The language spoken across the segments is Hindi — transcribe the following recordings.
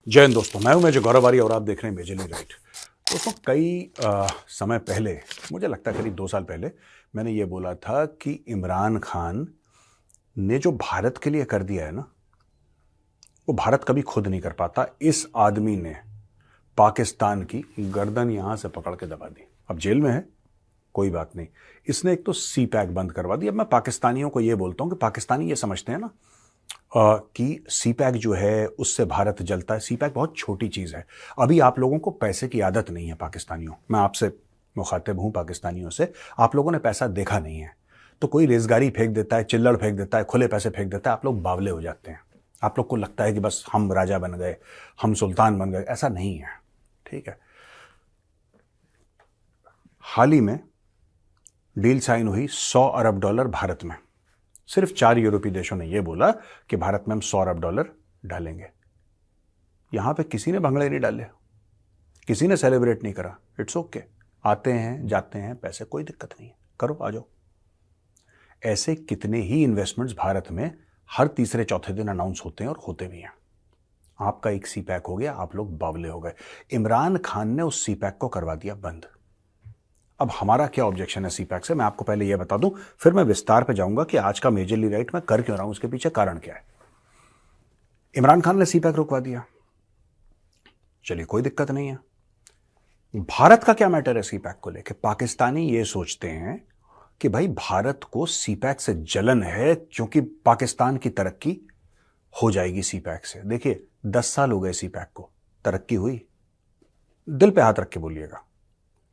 जय हिंद दोस्तों, मैं हूं मेजर गौरव आर्य और आप देख रहे हैं मेजरली राइट। दोस्तों, कई समय पहले, मुझे लगता है करीब 2 साल पहले, मैंने ये बोला था कि इमरान खान ने जो भारत के लिए कर दिया है ना, वो भारत कभी खुद नहीं कर पाता। इस आदमी ने पाकिस्तान की गर्दन यहां से पकड़ के दबा दी। अब जेल में है, कोई बात नहीं। इसने एक तो सी पैक बंद करवा दी। अब मैं पाकिस्तानियों को ये बोलता हूं कि पाकिस्तानी ये समझते हैं ना कि सी पैक जो है उससे भारत जलता है। सी पैक बहुत छोटी चीज है। अभी आप लोगों को पैसे की आदत नहीं है पाकिस्तानियों, मैं आपसे मुखातिब हूं पाकिस्तानियों से। आप लोगों ने पैसा देखा नहीं है, तो कोई रेजगारी फेंक देता है, चिल्लड़ फेंक देता है, खुले पैसे फेंक देता है, आप लोग बावले हो जाते हैं। आप लोग को लगता है कि बस हम राजा बन गए, हम सुल्तान बन गए। ऐसा नहीं है, ठीक है। हाल ही में डील साइन हुई $100 अरब भारत में। सिर्फ 4 यूरोपीय देशों ने यह बोला कि भारत में हम $100 अरब डालेंगे। यहां पे किसी ने भंगड़े नहीं डाले, किसी ने सेलिब्रेट नहीं करा। इट्स ओके, आते हैं जाते हैं पैसे, कोई दिक्कत नहीं है, करो आ जाओ। ऐसे कितने ही इन्वेस्टमेंट्स भारत में हर तीसरे चौथे दिन अनाउंस होते हैं और होते भी हैं। आपका एक सी पैक हो गया, आप लोग बावले हो गए। इमरान खान ने उस सी पैक को करवा दिया बंद। अब हमारा क्या ऑब्जेक्शन है सी पैक से, मैं आपको पहले यह बता दूं, फिर मैं विस्तार पे जाऊंगा कि आज का मेजरली राइट मैं कर क्यों रहा हूं, उसके पीछे कारण क्या है। इमरान खान ने सी पैक रुकवा दिया, चलिए कोई दिक्कत नहीं है। भारत का क्या मैटर है सी पैक को लेकर? पाकिस्तानी ये सोचते हैं कि भाई भारत को सी पैक से जलन है क्योंकि पाकिस्तान की तरक्की हो जाएगी सी पैक से। देखिए 10 साल हो गए सी पैक को, तरक्की हुई? दिल पे हाथ रख के बोलिएगा,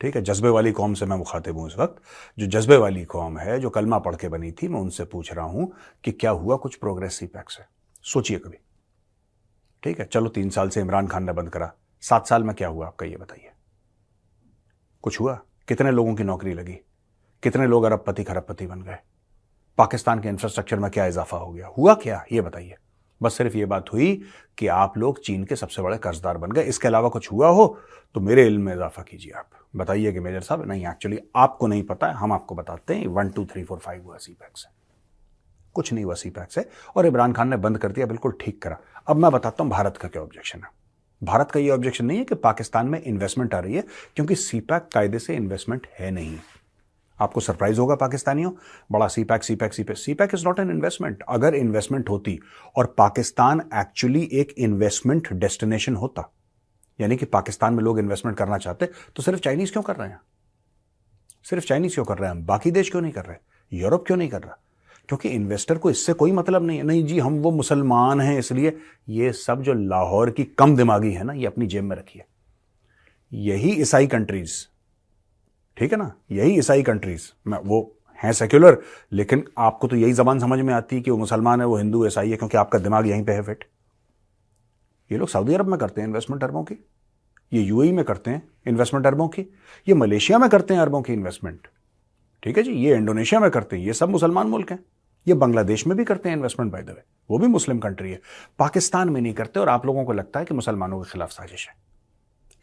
ठीक है। जज्बे वाली कौम से मैं मुखातिब हूं इस वक्त। जो जज्बे वाली कौम है, जो कलमा पढ़ के बनी थी, मैं उनसे पूछ रहा हूं कि क्या हुआ कुछ प्रोग्रेस सी पैक से? सोचिए कभी, ठीक है। चलो 3 साल से इमरान खान ने बंद करा, 7 साल में क्या हुआ आपका ये बताइए? कुछ हुआ? कितने लोगों की नौकरी लगी? कितने लोग अरबपति खरबपति बन गए? पाकिस्तान के इंफ्रास्ट्रक्चर में क्या इजाफा हो गया? हुआ क्या ये बताइए? बस सिर्फ ये बात हुई कि आप लोग चीन के सबसे बड़े कर्जदार बन गए। इसके अलावा कुछ हुआ हो तो मेरे इल्म में इजाफा कीजिए, आप बताइए कि मेजर साहब नहीं, एक्चुअली आपको नहीं पता है, हम आपको बताते हैं। 1 2 3 4 5 हुआ सी पैक से, कुछ नहीं हुआ सी पैक से, और इमरान खान ने बंद कर दिया, बिल्कुल ठीक करा। अब मैं बताता हूं भारत का क्या ऑब्जेक्शन है। भारत का यह ऑब्जेक्शन नहीं है कि पाकिस्तान में इन्वेस्टमेंट आ रही है, क्योंकि सी पैक कायदे से इन्वेस्टमेंट है नहीं। आपको सरप्राइज होगा पाकिस्तानियों, बड़ा CPEC CPEC CPEC. CPEC is not an investment. अगर इन्वेस्टमेंट होती और पाकिस्तान एक्चुअली एक इन्वेस्टमेंट डेस्टिनेशन होता, यानी कि पाकिस्तान में लोग इन्वेस्टमेंट करना चाहते, तो सिर्फ चाइनीज क्यों कर रहे हैं? सिर्फ चाइनीज क्यों कर रहे हैं? बाकी देश क्यों नहीं कर रहे? यूरोप क्यों नहीं कर रहा? क्योंकि इन्वेस्टर को इससे कोई मतलब नहीं है। नहीं जी, हम वो मुसलमान हैं इसलिए। ये सब जो लाहौर की कम दिमागी है ना, ये अपनी जेब में रखिए। यही ईसाई कंट्रीज, ठीक है ना, यही ईसाई कंट्रीज में वो हैं सेक्युलर, लेकिन आपको तो यही जबान समझ में आती है कि वो मुसलमान है, वो हिंदू, ईसाई है, क्योंकि आपका दिमाग यहीं पे है फिट। ये लोग सऊदी अरब में करते हैं इन्वेस्टमेंट अरबों की, ये यूएई में करते हैं इन्वेस्टमेंट अरबों की, ये मलेशिया में करते हैं अरबों की इन्वेस्टमेंट, ठीक है जी, ये इंडोनेशिया में करते हैं। ये सब मुसलमान मुल्क हैं। ये बांग्लादेश में भी करते हैं इन्वेस्टमेंट, बाय द वे, वो भी मुस्लिम कंट्री है। पाकिस्तान में नहीं करते, और आप लोगों को लगता है कि मुसलमानों के खिलाफ साजिश है।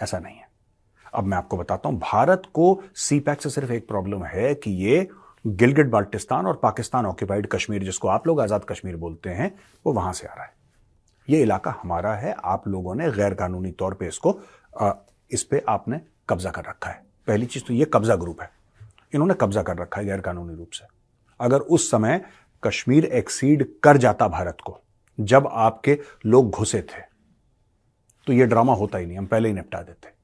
ऐसा नहीं है। अब मैं आपको बताता हूं, भारत को सी पैक से सिर्फ एक प्रॉब्लम है कि ये गिलगिट बाल्टिस्तान और पाकिस्तान ऑक्यूपाइड कश्मीर, जिसको आप लोग आजाद कश्मीर बोलते हैं, वो वहां से आ रहा है। ये इलाका हमारा है। आप लोगों ने गैर कानूनी तौर पे इस पे आपने कब्जा कर रखा है। पहली चीज तो ये कब्जा ग्रुप है, इन्होंने कब्जा कर रखा है गैर कानूनी रूप से। अगर उस समय कश्मीर एक्सीड कर जाता भारत को, जब आपके लोग घुसे थे, तो ये ड्रामा होता ही नहीं, हम पहले ही निपटा देते।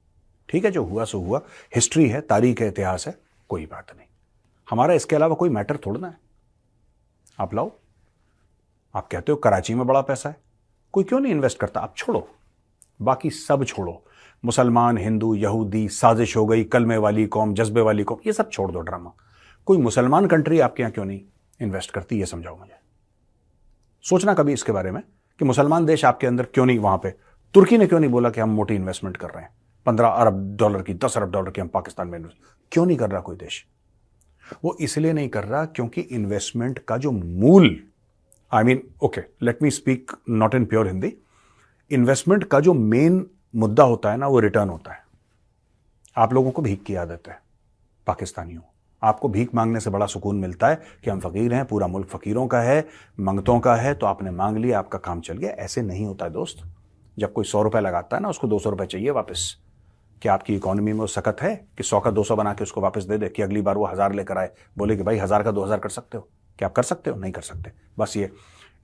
ठीक है, जो हुआ सो हुआ, हिस्ट्री है, तारीख है, इतिहास है, कोई बात नहीं। हमारा इसके अलावा कोई मैटर थोड़ना है। आप लाओ, आप कहते हो कराची में बड़ा पैसा है, कोई क्यों नहीं इन्वेस्ट करता? आप छोड़ो, बाकी सब छोड़ो। मुसलमान, हिंदू, यहूदी, साजिश हो गई, कलमे वाली कौम, जज्बे वाली कौम, ये सब छोड़ दो ड्रामा। कोई मुसलमान कंट्री आपके यहां क्यों नहीं इन्वेस्ट करती, ये समझाओ मुझे। सोचना कभी इसके बारे में कि मुसलमान देश आपके अंदर क्यों नहीं, वहां पे तुर्की ने क्यों नहीं बोला कि हम मोटी इन्वेस्टमेंट कर रहे हैं, $15 अरब की, $10 अरब की हम पाकिस्तान में इन्वेस्ट क्यों नहीं कर रहा कोई देश? वो इसलिए नहीं कर रहा क्योंकि इन्वेस्टमेंट का जो मूल, I mean okay, let me speak not in pure Hindi, investment का जो मेन मुद्दा होता है ना, वो रिटर्न होता है। आप लोगों को भीख की आदत है, पाकिस्तानियों, आपको भीख मांगने से बड़ा सुकून मिलता है कि हम फकीर हैं, पूरा मुल्क फकीरों का है, मंगतों का है, तो आपने मांग लिया, आपका काम चल गया। ऐसे नहीं होता है दोस्त। जब कोई 100 रुपए लगाता है ना, उसको 200 रुपए चाहिए वापस। क्या आपकी इकोनॉमी में वो सकत है कि 100 का 200 बना के उसको वापस दे दे, कि अगली बार वो 1000 लेकर आए, बोले कि भाई 1000 का 2000 कर सकते हो? क्या आप कर सकते हो? नहीं कर सकते। बस ये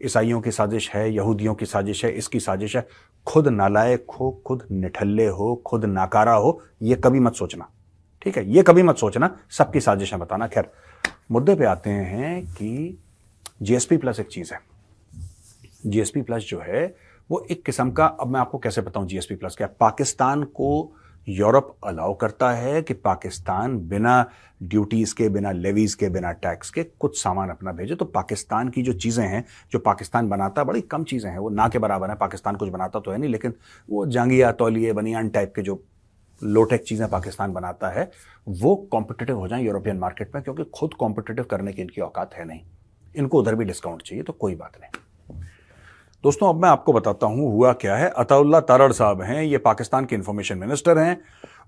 ईसाइयों की साजिश है, यहूदियों की साजिश है, इसकी साजिश है। खुद नालायक हो, खुद निठल्ले हो, खुद नाकारा हो, ये कभी मत सोचना, ठीक है? ये कभी मत सोचना सबकी साजिश है बताना। खैर, मुद्दे पे आते हैं कि जीएसपी प्लस एक चीज है। जीएसपी प्लस जो है वो एक किस्म का, अब मैं आपको कैसे बताऊं जीएसपी प्लस क्या? पाकिस्तान को यूरोप अलाउ करता है कि पाकिस्तान बिना ड्यूटीज के, बिना लेवीज के, बिना टैक्स के कुछ सामान अपना भेजे। तो पाकिस्तान की जो चीजें हैं, जो पाकिस्तान बनाता है, बड़ी कम चीजें हैं, वो ना के बराबर है। पाकिस्तान कुछ बनाता तो है नहीं, लेकिन वो जांगिया, तौलिए, बनियान टाइप के जो लोटेक चीजें पाकिस्तान बनाता है, वो कॉम्पिटिटिव हो जाए यूरोपियन मार्केट में, क्योंकि खुद कॉम्पिटिटिव करने की इनकी औकात है नहीं। इनको उधर भी डिस्काउंट चाहिए, तो कोई बात नहीं। दोस्तों, अब मैं आपको बताता हूं हुआ क्या है। अताउल्ला तारड़ साहब हैं, ये पाकिस्तान के इंफॉर्मेशन मिनिस्टर हैं।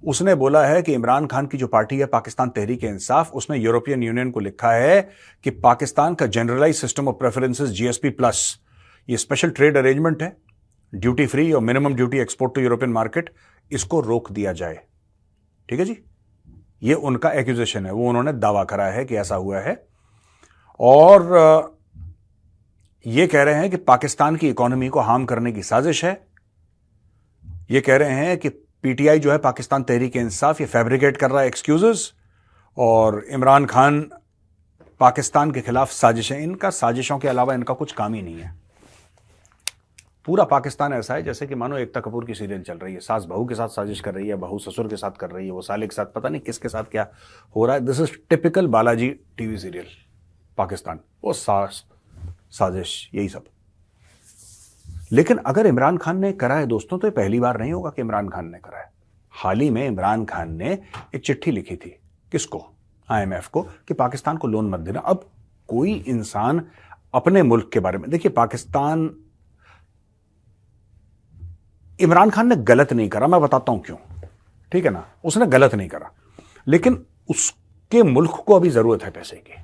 उसने बोला है कि इमरान खान की जो पार्टी है पाकिस्तान तहरीक इंसाफ, उसने यूरोपियन यूनियन को लिखा है कि पाकिस्तान का generalize system of preferences GSP plus, ये स्पेशल ट्रेड अरेंजमेंट है, ड्यूटी फ्री और minimum duty export to European market, इसको रोक दिया जाए। ठीक है जी, ये उनका एक्यूजेशन है, वो उन्होंने दावा करा है कि ऐसा हुआ है। और ये कह रहे हैं कि पाकिस्तान की इकोनॉमी को हार्म करने की साजिश है। ये कह रहे हैं कि पीटीआई जो है, पाकिस्तान तहरीक इंसाफ, ये फैब्रिकेट कर रहा है एक्सक्यूजेस, और इमरान खान पाकिस्तान के खिलाफ साजिशें। इनका साजिशों के अलावा इनका कुछ काम ही नहीं है। पूरा पाकिस्तान ऐसा है जैसे कि मानो एकता कपूर की सीरियल चल रही है, सास बहू के साथ साजिश कर रही है, बहू ससुर के साथ कर रही है, वो साले के साथ, पता नहीं किसके साथ क्या हो रहा है। This is typical Balaji TV serial Pakistan, वो सास, साजिश, यही सब। लेकिन अगर इमरान खान ने करा है दोस्तों, तो ये पहली बार नहीं होगा कि इमरान खान ने करा है। हाल ही में इमरान खान ने एक चिट्ठी लिखी थी, किसको? आईएमएफ को, कि पाकिस्तान को लोन मत देना। अब कोई इंसान अपने मुल्क के बारे में, देखिए, पाकिस्तान, इमरान खान ने गलत नहीं करा, मैं बताता हूं क्यों, ठीक है ना? उसने गलत नहीं करा, लेकिन उसके मुल्क को अभी जरूरत है पैसे की,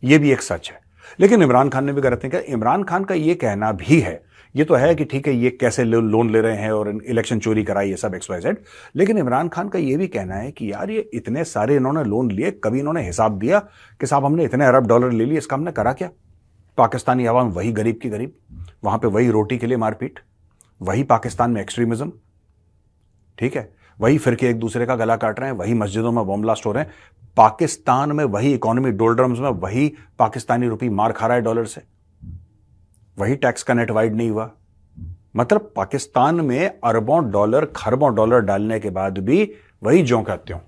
यह भी एक सच है। लेकिन इमरान खान ने भी गलत नहीं किया। इमरान खान का यह कहना भी है, ये तो है कि ठीक है, ये कैसे लोन ले रहे हैं और इलेक्शन चोरी कराई, ये सब XYZ, लेकिन इमरान खान का यह भी कहना है कि यार, ये इतने सारे इन्होंने लोन लिए, कभी इन्होंने हिसाब दिया कि साहब हमने इतने अरब डॉलर ले लिए, इसका हमने करा क्या? पाकिस्तानी अवाम वही गरीब की गरीब, वहां पर वही रोटी के लिए मारपीट, वही पाकिस्तान में एक्सट्रीमिज्म, ठीक है, वही फिरके एक दूसरे का गला काट रहे हैं, वही मस्जिदों में बॉम्ब ब्लास्ट हो रहे हैं, पाकिस्तान में वही इकोनॉमी डोल्ड्रम्स में, वही पाकिस्तानी रुपी मार खा रहा है डॉलर से, वही टैक्स का नेट वाइड नहीं हुआ। मतलब पाकिस्तान में अरबों डॉलर, खरबों डॉलर डालने के बाद भी वही ज्यों का त्यों,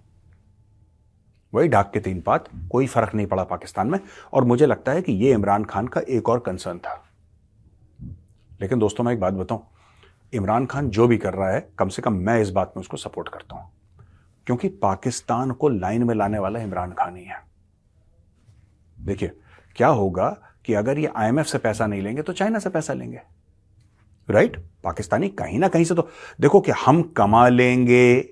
वही ढाक के तीन पात, कोई फर्क नहीं पड़ा पाकिस्तान में। और मुझे लगता है कि यह इमरान खान का एक और कंसर्न था। लेकिन दोस्तों, मैं एक बात बताऊं, इमरान खान जो भी कर रहा है, कम से कम मैं इस बात में उसको सपोर्ट करता हूं, क्योंकि पाकिस्तान को लाइन में लाने वाला इमरान खान ही है। देखिए, क्या होगा कि अगर ये आईएमएफ से पैसा नहीं लेंगे तो चाइना से पैसा लेंगे, राइट? पाकिस्तानी कहीं ना कहीं से तो, देखो कि हम कमा लेंगे,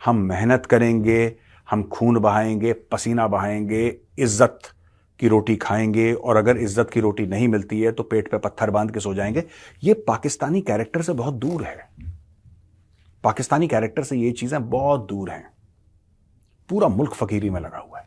हम मेहनत करेंगे, हम खून बहाएंगे, पसीना बहाएंगे, इज्जत की रोटी खाएंगे, और अगर इज्जत की रोटी नहीं मिलती है तो पेट पे पत्थर बांध के सो जाएंगे। ये पाकिस्तानी कैरेक्टर से बहुत दूर है। पाकिस्तानी कैरेक्टर से ये चीजें बहुत दूर हैं। पूरा मुल्क फकीरी में लगा हुआ है,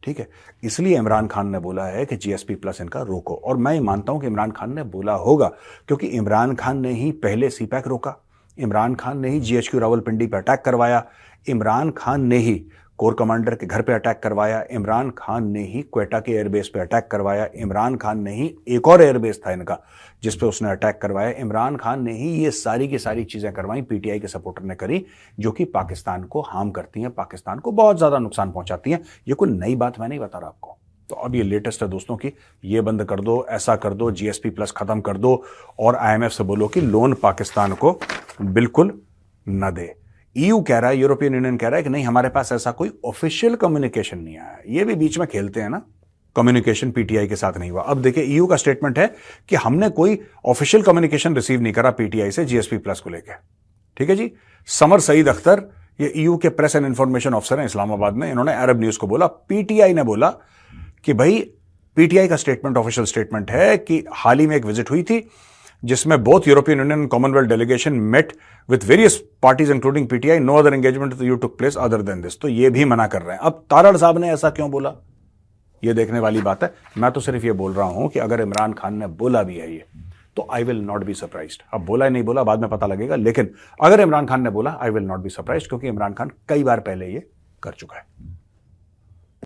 ठीक है? इसलिए इमरान खान ने बोला है कि जीएसपी प्लस इनका रोको। और मैं ये मानता हूं कि इमरान खान ने बोला होगा, क्योंकि इमरान खान ने ही पहले सीपैक रोका, इमरान खान ने ही जीएचक्यू रावलपिंडी पर अटैक करवाया, इमरान खान ने ही कोर कमांडर के घर पे अटैक करवाया, इमरान खान ने ही क्वेटा के एयरबेस पे अटैक करवाया, इमरान खान ने ही, एक और एयरबेस था इनका जिस पे उसने अटैक करवाया, इमरान खान ने ही ये सारी की सारी चीजें करवाई, पीटीआई के सपोर्टर ने करी, जो कि पाकिस्तान को हार्म करती हैं, पाकिस्तान को बहुत ज्यादा नुकसान पहुंचाती हैं। ये कोई नई बात मैं नहीं बता रहा आपको। तो अब ये लेटेस्ट है दोस्तों की, ये बंद कर दो, ऐसा कर दो, जीएसपी प्लस खत्म कर दो, और आईएमएफ से बोलो कि लोन पाकिस्तान को बिल्कुल न दे। ईयू कह रहा है, यूरोपियन यूनियन कह रहा है कि नहीं, हमारे पास ऐसा कोई ऑफिशियल कम्युनिकेशन नहीं आया। ये भी बीच में खेलते हैं ना, कम्युनिकेशन पीटीआई के साथ नहीं हुआ। अब देखिए, ईयू का स्टेटमेंट है कि हमने कोई ऑफिशियल कम्युनिकेशन रिसीव नहीं करा पीटीआई से जीएसपी प्लस को लेकर, ठीक है जी। समर सईद अख्तर, ये ईयू के प्रेस एंड इंफॉर्मेशन ऑफिसर हैं इस्लामाबाद में, इन्होंने अरब न्यूज को बोला, पीटीआई ने बोला कि भाई, पीटीआई का स्टेटमेंट ऑफिशियल स्टेटमेंट है कि हाल ही में एक विजिट हुई थी जिसमें both European Union and Commonwealth delegation met with various parties including PTI, no other engagement you took place other than this. तो ये भी मना कर रहे हैं। अब तारड़ साहब ने ऐसा क्यों बोला, ये देखने वाली बात है। मैं तो सिर्फ ये बोल रहा हूं कि अगर इमरान खान ने बोला भी है ये, तो I will not be surprised. अब बोला नहीं बोला बाद में पता लगेगा, लेकिन अगर इमरान खान ने बोला I will not be surprised, क्योंकि इमरान खान कई बार पहले ये कर चुका है।